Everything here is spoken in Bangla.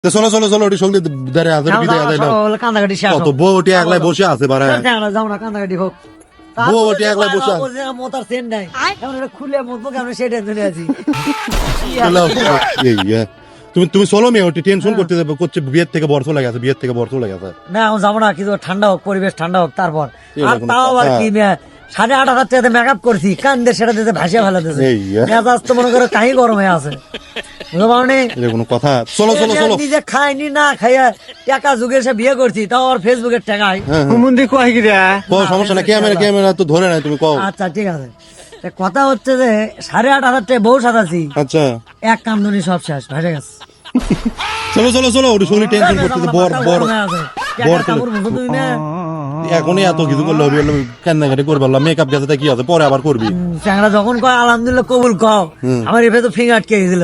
চলো চলো চলো ওটি সঙ্গে দাঁড়িয়ে আছে বিদায় আদায় নাও কান্দাকাটি শেষ কত বউ ওটি একলাই বসে আছে বারা যাও না কান্দাকাটি হোক বউ ওটি একলাই বসে আছে মোতার সেন নাই এখন এটা খুলে মতো কেন সেই টেনশনে আছি তুমি তুমি চলো মেয়ে ওটি টেনশন করছে বিয়ের থেকে বর্ষ লাগে আছে বিয়ের থেকে বর্ষ লাগে আছে না আমি যাবো না কিন্তু ঠান্ডা হোক পরিবেশ ঠান্ডা হোক তারপর আর তাও আবার কি 8,500 টাকাতে মেকআপ করছি কান্দে সেটা দিতে ভাসিয়ে ফেলাতেছে মেজাজ তো মনে করো কাহি গরম হয়ে আছে কোনো কথা চলো চলো চলো নিজে খাইনি না খাইয়া টাকা যুগে সে বিয়ে করছি তাও আর ফেসবুকের টাকায় সমস্যা না ক্যামেরা ক্যামেরা তো ধরে নাই তুমি কও আচ্ছা ঠিক আছে কথা হচ্ছে যে 8,500 টাকায় বউ সাজাছি আচ্ছা এক কামদুনি সব শেষ ভেসে গেছে চলো চলো চলো ওটি শুনি টেনশন করতেছে বর বর বর এখনই এত কিছু করলে হবে কান্নাকাটি করবে মেকআপ গেছে কি আছে পরে আবার করবি চ্যাংরা যখন কয় আলহামদুলিল্লাহ কবুল কও আমার এভাবে তো ফিঙ্গার আটকে গেছিল